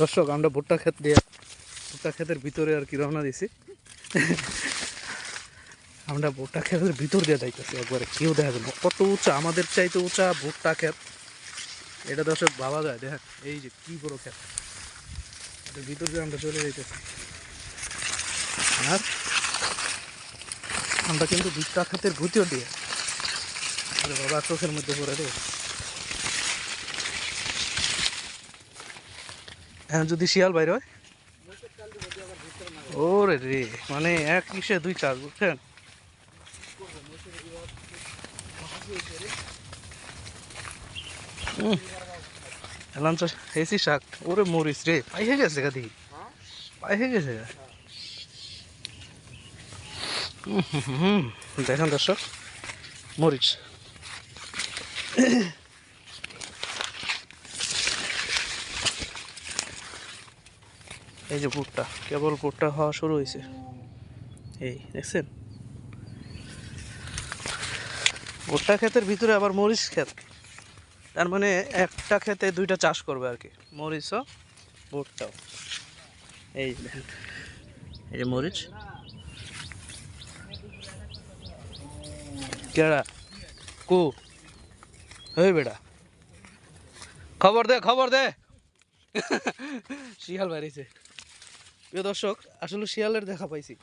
দর্শক আমরা ভুট্টা ক্ষেত দিয়ে ভুট্টা ক্ষেতের ভিতরে আর কি রওনা দিছি। আমরা ভুট্টা ক্ষেতের ভিতর দিয়ে যাইতেছি, একবারে কেউ দেখা যাবে না, কত উঁচা, আমাদের চাইতে উঁচা ভুট্টা ক্ষেত। এটা দর্শক ভাবা যায়, দেখেন এই যে কি বড় ক্ষেত, এটার ভিতর দিয়ে আমরা চলে যাইতেছি। আর আমরা কিন্তু ভুট্টা ক্ষেতের ভিতর দিয়ে, বাবা চোখের মধ্যে পড়ে রে। এখন যদি শিয়াল বাইর হয়, ওরে রে, মানে এক কিসে দুই চার, বুঝছেন? লাঞ্চ এসি শাক, ওরে মরিস রে, পাই হয়ে গেছে গা, দেখি পাই হয়ে গেছে গা। দেখেন দর্শক, মরিচ। এই যে ভুট্টা, কেবল ভুট্টা হওয়া শুরু হয়েছে, এই দেখছেন? ভুট্টা ক্ষেতের ভিতরে আবার মরিচ ক্ষেত, তার মানে একটা ক্ষেতে দুইটা চাষ করবে আর কি, মরিচও ভুট্টাও। এই দেখেন, এই যে মরিচ। কেডা কু, এই বেটা খবর দে, খবর দে। শিয়াল বাড়িছে। প্রিয় দর্শক, আসলে শিয়ালের দেখা পাইছি।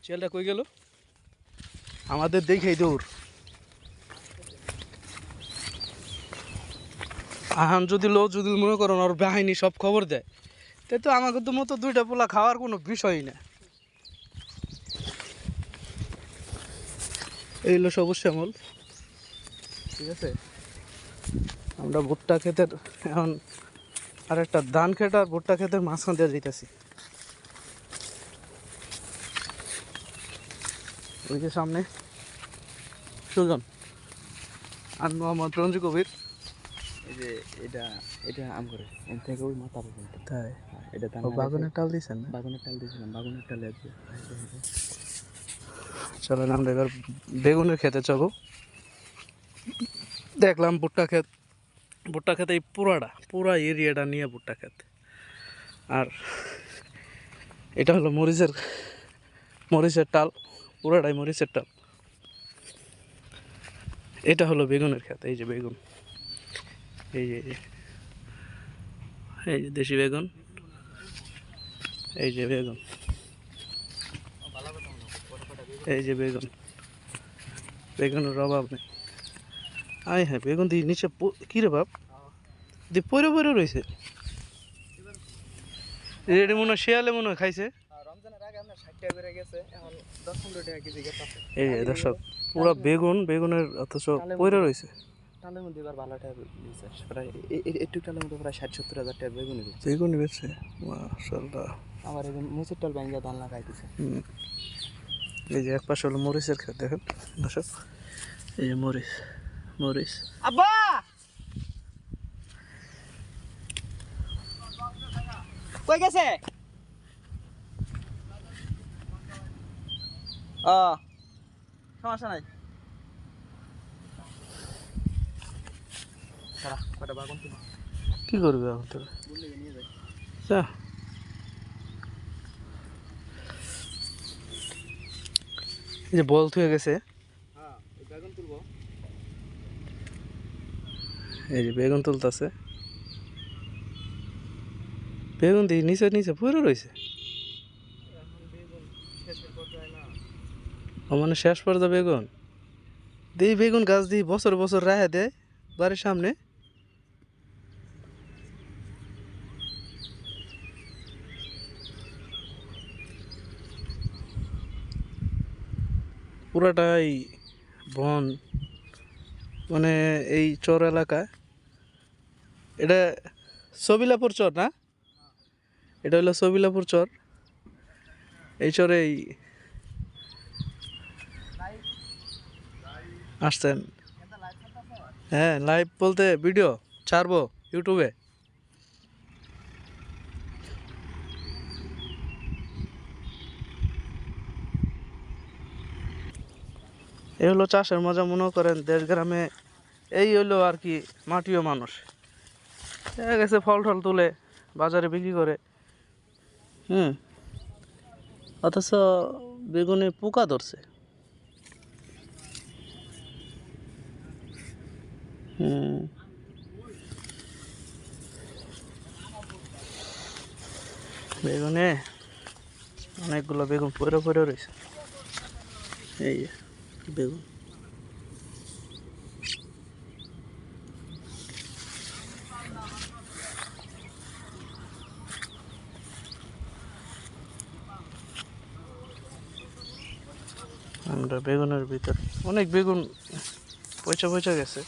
শিয়ালটা কই গেল? আমাদের দেখেই দৌড়। আহান যদি যদি মনে করেন ওর বাহিনী সব খবর দেয়, তাই তো আমাকে তো মতো দুইটা পোলা খাওয়ার কোনো বিষয়ই না। এই হলো সবুজ শ্যামল, ঠিক আছে? আমরা ভুট্টা ক্ষেতের এখন আর একটা ধান ক্ষেত আর ভুট্টা ক্ষেতের মাঝখান দিয়ে যেতেছি। ওই যে সামনে সুজন আর মোহাম্মদ রঞ্জু কবির। এই যে এটা এটা আম করে এর থেকে ওই মাথা পর্যন্ত, তাই এটা ও বাগানের টাল দিয়েছেন না? বাগানের টাল দিয়েছিলাম, বাগানের টালে আসবে। চলেন আমরা এবার বেগুনের খেতে যাবো। দেখলাম ভুট্টা ক্ষেত, ভুট্টা ক্ষেত এই পুরা এরিয়াটা নিয়ে ভুট্টা ক্ষেত। আর এটা হলো মরিচের টাল, পুরাটাই মরিচের টাল। এটা হলো বেগুনের ক্ষেত, এই যে বেগুন, এই যে এই যে দেশি বেগুন, এই যে বেগুন, এই যে বেগুন, বেগুনের অভাব নেই। আয় হ্যাঁ, বেগুন দিয়ে নিচে কি রে বাপ, দিয়ে পরে পরে রয়েছে। এটা মনে হয় শিয়ালে মনে হয় খাইছে। রমজানের আগে আপনার 60 টাকা বেড়ে গেছে, এখন 10-15 টাকা কেজি গেছে। এই যে দর্শক, পুরা বেগুনের অথচ পরে রয়েছে। টালের মধ্যে এবার ভালো টাকা দিয়েছে, প্রায় একটু টালের মধ্যে প্রায় 60-70 হাজার টাকা বেগুনি দিচ্ছে। বেগুন বেছে, মাশাআল্লাহ। আবার এই মুসুর টাল ব্যাঙ্গা ধান লাগাই দিছে। এই যে এক পাশে হলো মরিচের ক্ষেত, দেখেন দর্শক, এই যে মরিচ। আব্বা কই গেছে? সমস্যা নাই, কটা বাগুন তুমি কি করবে এখন তোর? বললে নিয়ে যাই। যা, এই যে বল থুয়ে গেছে, হ্যাঁ ওই বেগুন তুলবো। এই যে বেগুন তুলতেছে, বেগুন দিয়ে নিচে নিচে পড়ে রয়েছে। এখন বেগুন শেষের পর্যায়ে না, ও মানে শেষ পর্যায়ে বেগুন দিই, বেগুন গাছ দিই বছর বছর রাহে দেয় বাড়ির সামনে। পুরাটাই বন, মানে এই চর এলাকা। এটা সবিলাপুর চর না? এটা হলো সবিলাপুর চর। এই চরেই আসছেন। হ্যাঁ, লাইভ বলতে ভিডিও ছাড়বো ইউটিউবে। এই হলো চাষের মজা, মনে করেন দেশ গ্রামে এই হলো আর কি মাটিও মানুষ। দেখা গেছে ফল টল তুলে বাজারে বিক্রি করে। অথচ বেগুনে পোকা ধরছে। বেগুনে অনেকগুলো বেগুন পড়ে পড়ে রয়েছে। এই যে বেগুন। আমরা বেগুনের ভিতর অনেক বেগুন পচা পচা গেছে।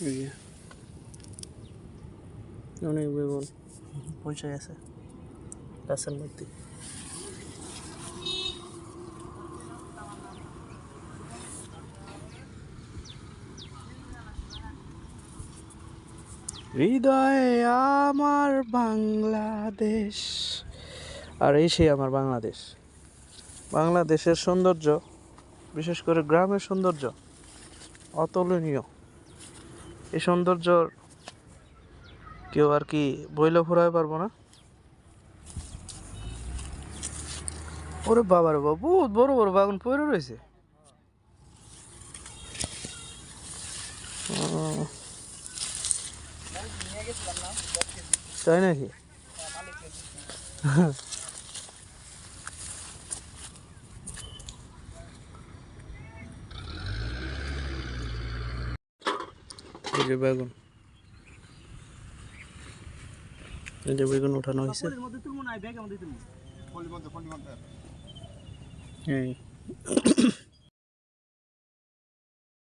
এই যে অনেক বেগুন পচে গেছে গাছের মধ্যে। হৃদয়ে আমার বাংলাদেশ, আর এই সেই আমার বাংলাদেশ। বাংলাদেশের সৌন্দর্য, বিশেষ করে গ্রামের সৌন্দর্য অতুলনীয়। এই সৌন্দর্য কেউ আর কি বইলে ফুরাতে পারবো না। ওরে বাবার বাবা, বহুত বড় বড় বাগান পড়ে রয়েছে। তাই নাকি? এই যে বেগুন, এই যে বেগুন উঠানো হয়েছে। এই